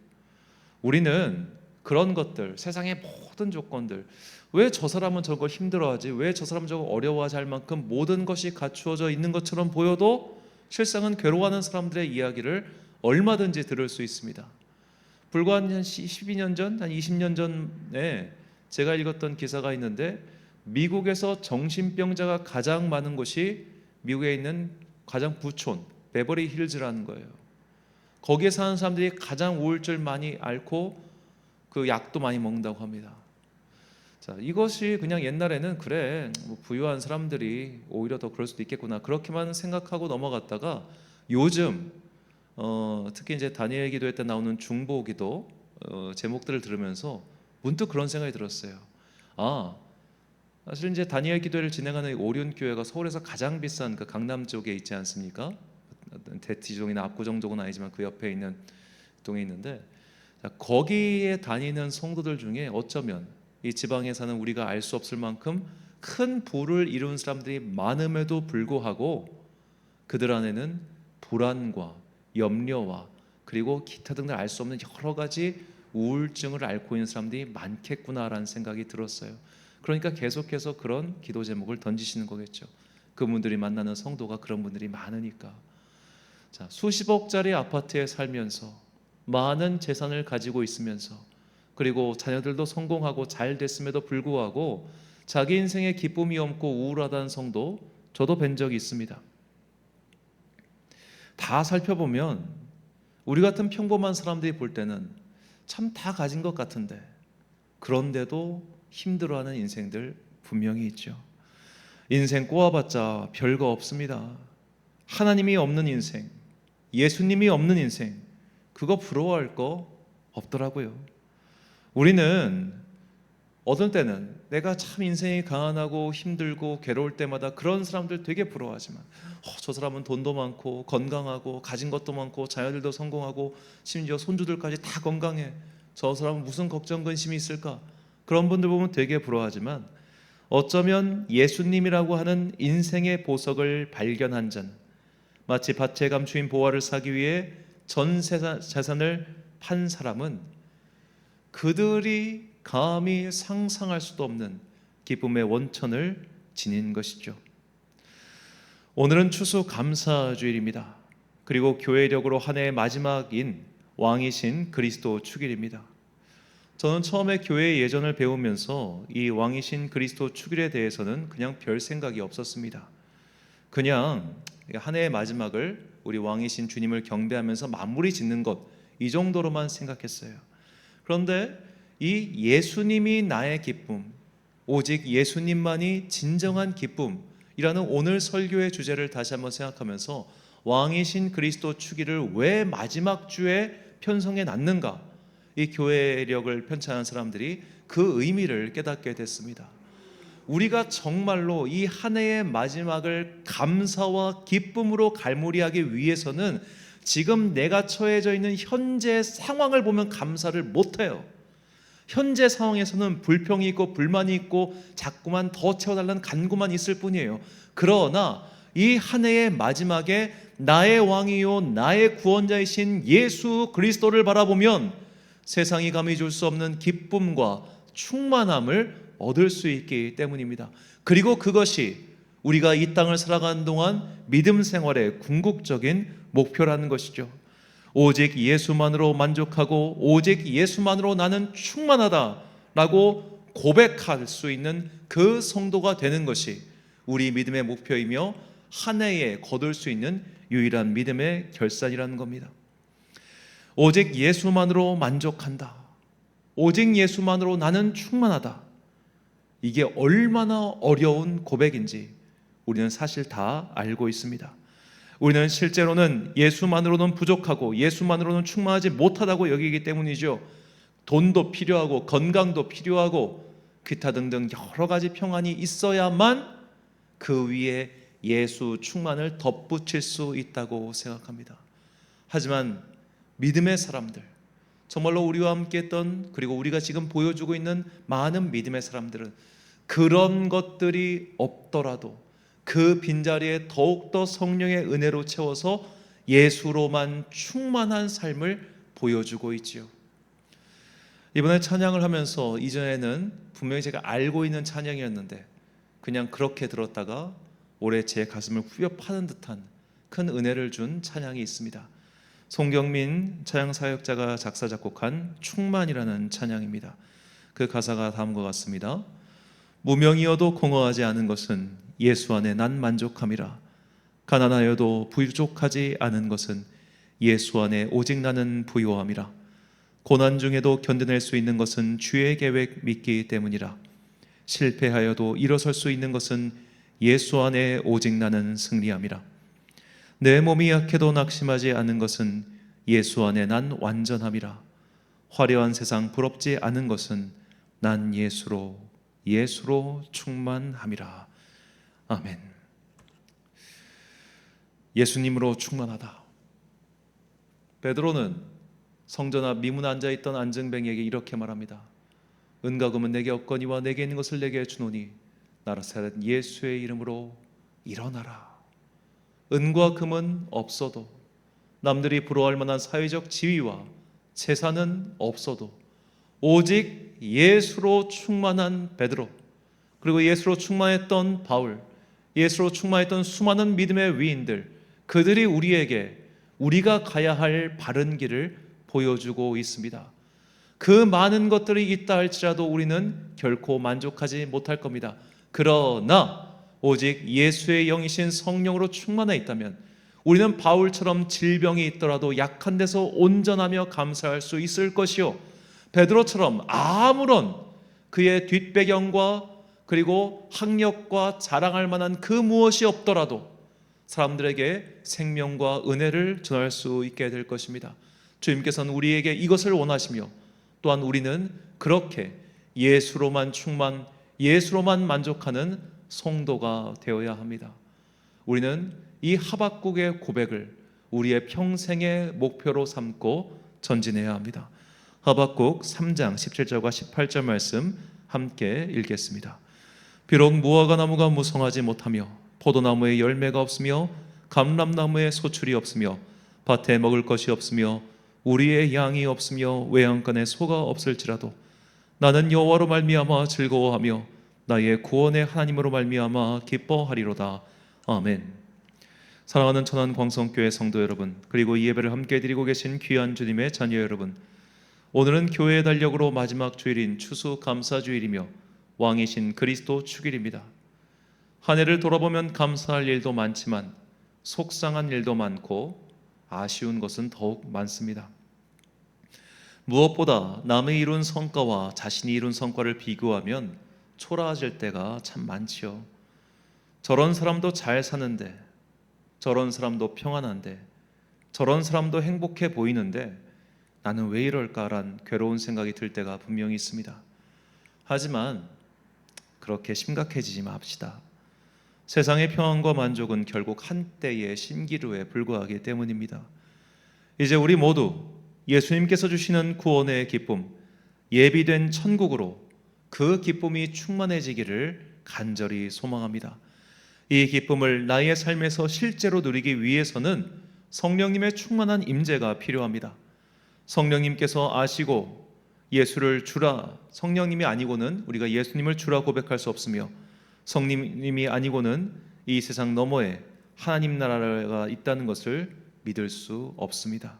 우리는 그런 것들, 세상의 모든 조건들, 왜 저 사람은 저걸 힘들어하지? 왜 저 사람은 저걸 어려워하지? 할 만큼 모든 것이 갖추어져 있는 것처럼 보여도 실상은 괴로워하는 사람들의 이야기를 얼마든지 들을 수 있습니다. 불과 한 12년 전, 한 20년 전에 제가 읽었던 기사가 있는데 미국에서 정신병자가 가장 많은 곳이 미국에 있는 가장 부촌 베버리 힐즈라는 거예요. 거기에 사는 사람들이 가장 우울증을 많이 앓고 그 약도 많이 먹는다고 합니다. 자, 이것이 그냥 옛날에는 그래 뭐 부유한 사람들이 오히려 더 그럴 수도 있겠구나 그렇게만 생각하고 넘어갔다가 요즘 특히 이제 다니엘 기도회 때 나오는 중보기도 제목들을 들으면서 문득 그런 생각이 들었어요. 사실 이제 다니엘 기도회를 진행하는 오륜 교회가 서울에서 가장 비싼 그 강남 쪽에 있지 않습니까? 대티종이나 압구정동은 아니지만 그 옆에 있는 동에 있는데, 거기에 다니는 성도들 중에 어쩌면 이 지방에 사는 우리가 알 수 없을 만큼 큰 부를 이룬 사람들이 많음에도 불구하고 그들 안에는 불안과 염려와 그리고 기타 등등 알 수 없는 여러 가지 우울증을 앓고 있는 사람들이 많겠구나라는 생각이 들었어요. 그러니까 계속해서 그런 기도 제목을 던지시는 거겠죠. 그분들이 만나는 성도가 그런 분들이 많으니까. 자, 수십억짜리 아파트에 살면서 많은 재산을 가지고 있으면서 그리고 자녀들도 성공하고 잘 됐음에도 불구하고 자기 인생에 기쁨이 없고 우울하다는 성도 저도 뵌 적이 있습니다. 다 살펴보면 우리 같은 평범한 사람들이 볼 때는 참 다 가진 것 같은데 그런데도 힘들어하는 인생들 분명히 있죠. 인생 꼬아봤자 별거 없습니다. 하나님이 없는 인생, 예수님이 없는 인생, 그거 부러워할 거 없더라고요. 우리는 어떤 때는 내가 참 인생이 가난하고 힘들고 괴로울 때마다 그런 사람들 되게 부러워하지만 저 사람은 돈도 많고 건강하고 가진 것도 많고 자녀들도 성공하고 심지어 손주들까지 다 건강해, 저 사람은 무슨 걱정 근심이 있을까? 그런 분들 보면 되게 부러워하지만 어쩌면 예수님이라고 하는 인생의 보석을 발견한 전, 마치 밭에 감추인 보화를 사기 위해 전 재산을 판 사람은 그들이 감히 상상할 수도 없는 기쁨의 원천을 지닌 것이죠. 오늘은 추수감사주일입니다. 그리고 교회력으로 한 해의 마지막인 왕이신 그리스도 축일입니다. 저는 처음에 교회의 예전을 배우면서 이 왕이신 그리스도 축일에 대해서는 그냥 별 생각이 없었습니다. 그냥 한 해의 마지막을 우리 왕이신 주님을 경배하면서 마무리 짓는 것, 이 정도로만 생각했어요. 그런데 이 예수님이 나의 기쁨, 오직 예수님만이 진정한 기쁨이라는 오늘 설교의 주제를 다시 한번 생각하면서 왕이신 그리스도 축일을 왜 마지막 주에 편성해 놨는가, 이 교회력을 편찬한 사람들이 그 의미를 깨닫게 됐습니다. 우리가 정말로 이 한 해의 마지막을 감사와 기쁨으로 갈무리하기 위해서는 지금 내가 처해져 있는 현재 상황을 보면 감사를 못해요. 현재 상황에서는 불평이 있고 불만이 있고 자꾸만 더 채워달라는 간구만 있을 뿐이에요. 그러나 이 한 해의 마지막에 나의 왕이요 나의 구원자이신 예수 그리스도를 바라보면 세상이 감히 줄 수 없는 기쁨과 충만함을 얻을 수 있기 때문입니다. 그리고 그것이 우리가 이 땅을 살아가는 동안 믿음 생활의 궁극적인 목표라는 것이죠. 오직 예수만으로 만족하고 오직 예수만으로 나는 충만하다라고 고백할 수 있는 그 성도가 되는 것이 우리 믿음의 목표이며 한 해에 거둘 수 있는 유일한 믿음의 결산이라는 겁니다. 오직 예수만으로 만족한다, 오직 예수만으로 나는 충만하다, 이게 얼마나 어려운 고백인지 우리는 사실 다 알고 있습니다. 우리는 실제로는 예수만으로는 부족하고 예수만으로는 충만하지 못하다고 여기기 때문이죠. 돈도 필요하고 건강도 필요하고 기타 등등 여러 가지 평안이 있어야만 그 위에 예수 충만을 덧붙일 수 있다고 생각합니다. 하지만 믿음의 사람들, 정말로 우리와 함께 했던, 그리고 우리가 지금 보여주고 있는 많은 믿음의 사람들은 그런 것들이 없더라도 그 빈자리에 더욱더 성령의 은혜로 채워서 예수로만 충만한 삶을 보여주고 있지요. 이번에 찬양을 하면서, 이전에는 분명히 제가 알고 있는 찬양이었는데 그냥 그렇게 들었다가 올해 제 가슴을 후벼 파는 듯한 큰 은혜를 준 찬양이 있습니다. 송경민 찬양사역자가 작사 작곡한 충만이라는 찬양입니다. 그 가사가 다음과 같습니다. 무명이어도 공허하지 않은 것은 예수 안에 난 만족함이라. 가난하여도 부족하지 않은 것은 예수 안에 오직 나는 부요함이라. 고난 중에도 견뎌낼 수 있는 것은 주의 계획 믿기 때문이라. 실패하여도 일어설 수 있는 것은 예수 안에 오직 나는 승리함이라. 내 몸이 약해도 낙심하지 않은 것은 예수 안에 난 완전함이라. 화려한 세상 부럽지 않은 것은 난 예수로 충만함이라. 아멘. 예수님으로 충만하다. 베드로는 성전 앞 미문에 앉아있던 안증뱅이에게 이렇게 말합니다. 은과 금은 내게 없거니와 내게 있는 것을 내게 주노니 나사렛 예수의 이름으로 일어나라. 은과 금은 없어도, 남들이 부러워할 만한 사회적 지위와 재산은 없어도 오직 예수로 충만한 베드로, 그리고 예수로 충만했던 바울, 예수로 충만했던 수많은 믿음의 위인들, 그들이 우리에게 우리가 가야 할 바른 길을 보여주고 있습니다. 그 많은 것들이 있다 할지라도 우리는 결코 만족하지 못할 겁니다. 그러나 오직 예수의 영이신 성령으로 충만해 있다면 우리는 바울처럼 질병이 있더라도 약한 데서 온전하며 감사할 수 있을 것이요, 베드로처럼 아무런 그의 뒷배경과 그리고 학력과 자랑할 만한 그 무엇이 없더라도 사람들에게 생명과 은혜를 전할 수 있게 될 것입니다. 주님께서는 우리에게 이것을 원하시며, 또한 우리는 그렇게 예수로만 충만, 예수로만 만족하는 성도가 되어야 합니다. 우리는 이 하박국의 고백을 우리의 평생의 목표로 삼고 전진해야 합니다. 하박국 3장 17절과 18절 말씀 함께 읽겠습니다. 비록 무화과 나무가 무성하지 못하며 포도나무에 열매가 없으며 감람나무에 소출이 없으며 밭에 먹을 것이 없으며 우리의 양이 없으며 외양간에 소가 없을지라도 나는 여호와로 말미암아 즐거워하며 나의 구원의 하나님으로 말미암아 기뻐하리로다. 아멘. 사랑하는 천안광성교회 성도 여러분, 그리고 이 예배를 함께 드리고 계신 귀한 주님의 자녀 여러분, 오늘은 교회의 달력으로 마지막 주일인 추수감사주일이며 왕이신 그리스도 축일입니다. 한 해를 돌아보면 감사할 일도 많지만 속상한 일도 많고 아쉬운 것은 더욱 많습니다. 무엇보다 남이 이룬 성과와 자신이 이룬 성과를 비교하면 초라해질 때가 참 많지요. 저런 사람도 잘 사는데, 저런 사람도 평안한데, 저런 사람도 행복해 보이는데 나는 왜 이럴까란 괴로운 생각이 들 때가 분명히 있습니다. 하지만 그렇게 심각해지지 맙시다. 세상의 평안과 만족은 결국 한때의 신기루에 불과하기 때문입니다. 이제 우리 모두 예수님께서 주시는 구원의 기쁨, 예비된 천국으로 그 기쁨이 충만해지기를 간절히 소망합니다. 이 기쁨을 나의 삶에서 실제로 누리기 위해서는 성령님의 충만한 임재가 필요합니다. 성령님께서 아시고 예수를 주라, 성령님이 아니고는 우리가 예수님을 주라 고백할 수 없으며, 성령님이 아니고는 이 세상 너머에 하나님 나라가 있다는 것을 믿을 수 없습니다.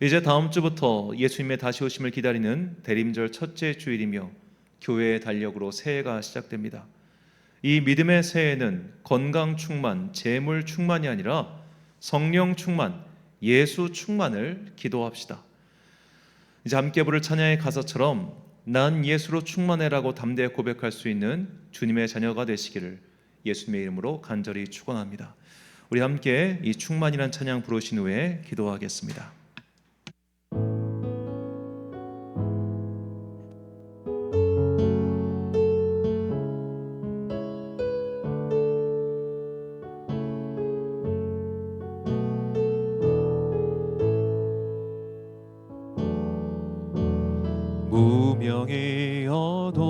이제 다음 주부터 예수님의 다시 오심을 기다리는 대림절 첫째 주일이며 교회의 달력으로 새해가 시작됩니다. 이 믿음의 새해는 건강 충만, 재물 충만이 아니라 성령 충만, 예수 충만을 기도합시다. 이제 함께 부를 찬양의 가사처럼 난 예수로 충만해라고 담대히 고백할 수 있는 주님의 자녀가 되시기를 예수님의 이름으로 간절히 축원합니다. 우리 함께 이 충만이란 찬양 부르신 후에 기도하겠습니다. 무명이어도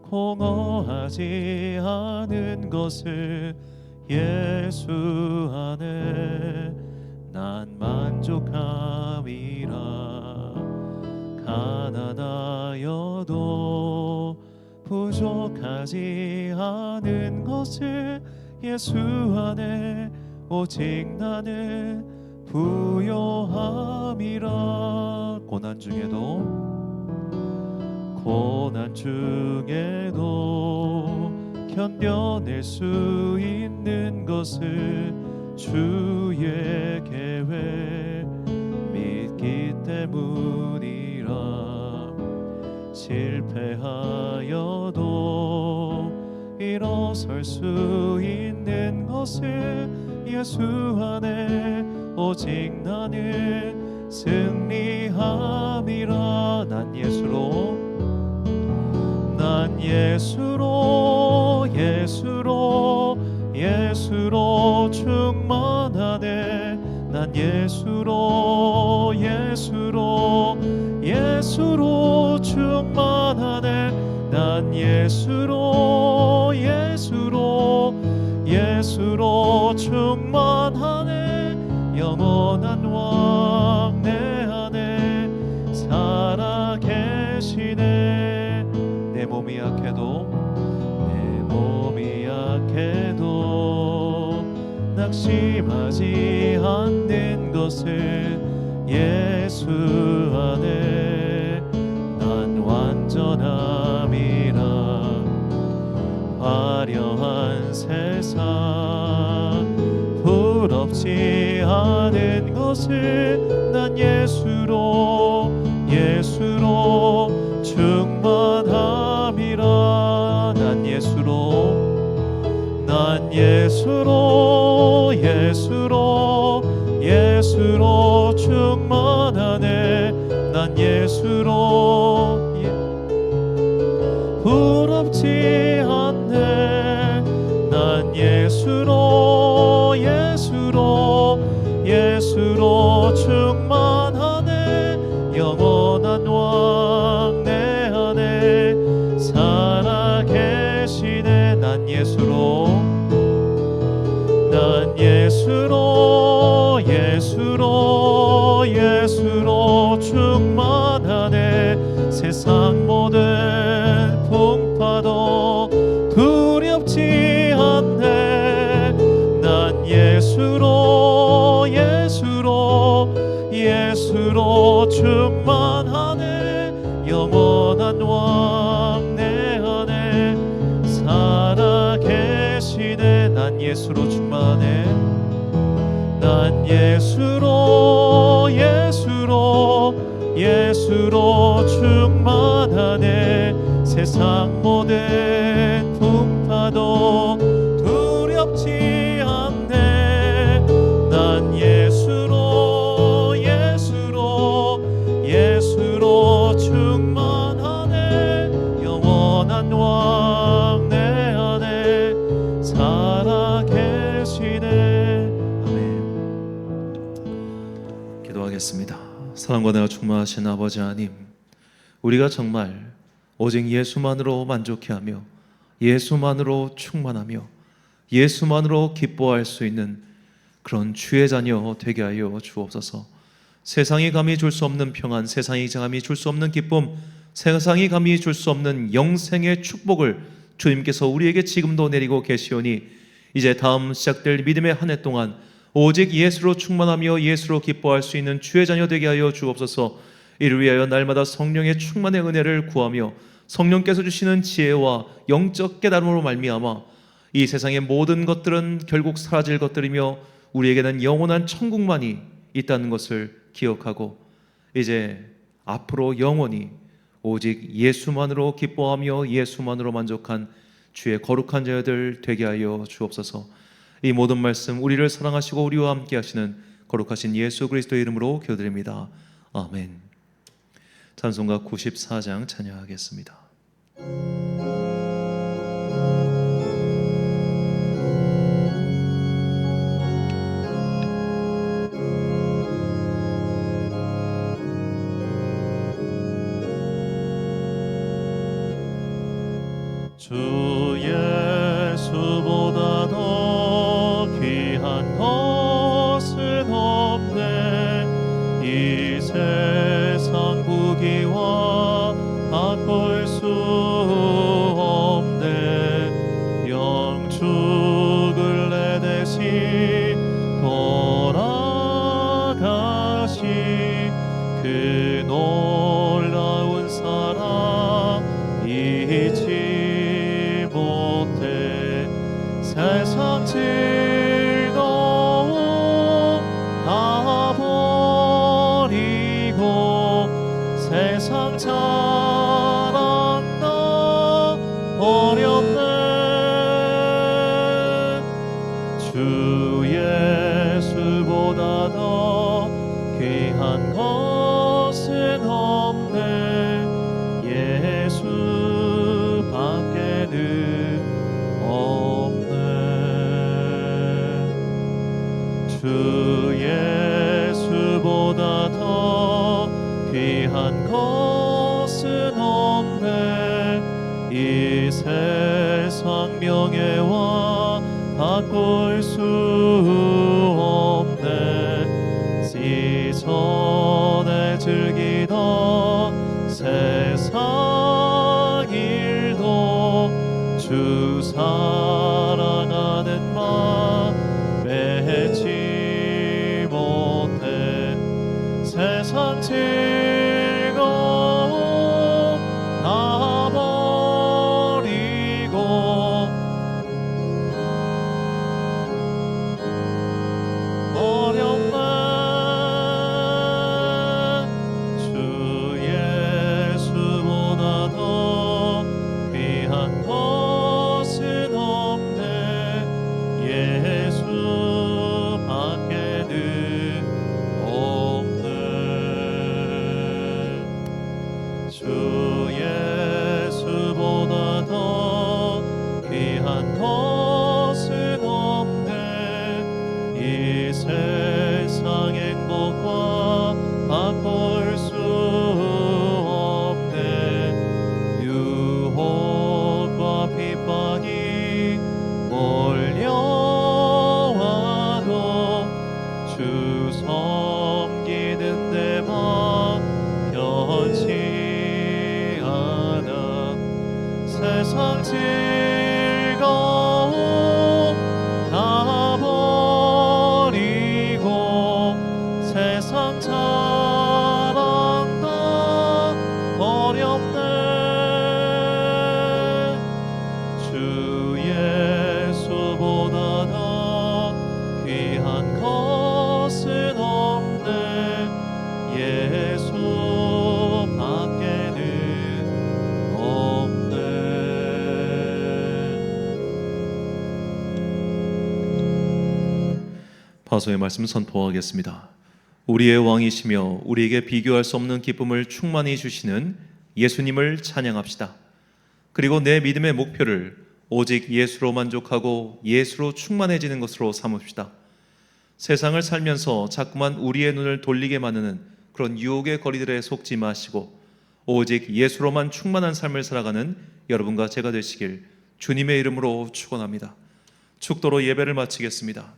공허하지 않은 것을 예수 안에 난 만족함이라. 가난하여도 부족하지 않은 것을 예수 안에 오직 나는 부요함이라. 고난 중에도 견뎌낼 수 있는 것을 주의 계획 믿기 때문이라. 실패하여도 일어설 수 있는 것을 예수 안에 오직 나는 승리함이라. 난 예수로 충만하네. 난 예수로 충만하네. 난 예수로 충만하네. 영원한 왕 내 안에 살아계시네. 내 몸이 약해도 낙심하지 않는 것을 예수 안에 난 완전함이라. 화려한 세상 부럽지 않은 것을 난 예수로 충만함이라. 난 예수로 충만하네. 난 예수로 부럽지 않네. 난 예수로 충만하네. 영원한 왕 내 안에 살아계시네. 난 예수로 충만하네. 세상 모든 풍파도 두렵지 않네. 난 예수로 충만하네. 영원한 왕 내 안에 살아계시네. 난 예수로 충만해. 난 예수로 충만하네. 세상 모든 풍파도 두렵지 않네. 난 예수로 충만하네. 영원한 왕 내 안에 살아계시네. 아멘. 기도하겠습니다. 사랑과 은혜가 충만하신 아버지 하나님, 우리가 정말 오직 예수만으로 만족해하며 예수만으로 충만하며 예수만으로 기뻐할 수 있는 그런 주의 자녀 되게 하여 주옵소서. 세상이 감히 줄 수 없는 평안, 세상이 감히 줄 수 없는 기쁨, 세상이 감히 줄 수 없는 영생의 축복을 주님께서 우리에게 지금도 내리고 계시오니 이제 다음 시작될 믿음의 한 해 동안 오직 예수로 충만하며 예수로 기뻐할 수 있는 주의 자녀 되게 하여 주옵소서. 이를 위하여 날마다 성령의 충만의 은혜를 구하며 성령께서 주시는 지혜와 영적 깨달음으로 말미암아 이 세상의 모든 것들은 결국 사라질 것들이며 우리에게는 영원한 천국만이 있다는 것을 기억하고 이제 앞으로 영원히 오직 예수만으로 기뻐하며 예수만으로 만족한 주의 거룩한 자녀들 되게 하여 주옵소서. 이 모든 말씀 우리를 사랑하시고 우리와 함께 하시는 거룩하신 예수 그리스도의 이름으로 기도드립니다. 아멘. 찬송가 94장 찬양하겠습니다. 주 예수보다 더 귀한 것은 없네. 이 세상 부귀와 바꿀 수 없네. 영 죽을 내 대신 돌아가신 그 놀라운 사랑 잊지 못해. 세상 즐거움 다 버리고 세상 자랑 다 버렸네. 주 예수보다 더 귀한 것은 없네. 예수 밖에는 없네. 주 예수보다 더 귀한 것은 없네. 이 세상 명예와 바꿀 수 없네. 시선에 즐기던 세상 일도 주 사랑하는 마음 맺지 못해. 세상 즐거움 다 버리고 어렵네. 주 예수보다 더 귀한 것은 없네. 예수 밖에는 없네. 주 예수보다 더 귀한 것은 없네. 이 세상 행복과 바꿀 수 없네. 유혹과 핍박이 몰려와도 주 섬기는 데만 변치 않아. 세상 즐거움 다 버리고 세상 자 예수 밖에는 없네. 파소의 말씀 선포하겠습니다. 우리의 왕이시며 우리에게 비교할 수 없는 기쁨을 충만히 주시는 예수님을 찬양합시다. 그리고 내 믿음의 목표를 오직 예수로 만족하고 예수로 충만해지는 것으로 삼읍시다. 세상을 살면서 자꾸만 우리의 눈을 돌리게 만드는 그런 유혹의 거리들에 속지 마시고 오직 예수로만 충만한 삶을 살아가는 여러분과 제가 되시길 주님의 이름으로 축원합니다. 축도로 예배를 마치겠습니다.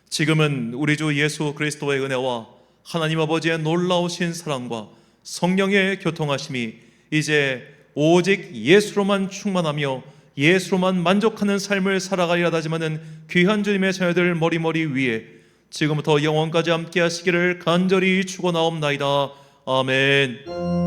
지금은 우리 주 예수 그리스도의 은혜와 하나님 아버지의 놀라우신 사랑과 성령의 교통하심이 이제 오직 예수로만 충만하며 예수로만 만족하는 삶을 살아가리라 하지만은 귀한 주님의 자녀들 머리머리 위에 지금부터 영원까지 함께 하시기를 간절히 축원하옵나이다. 아멘.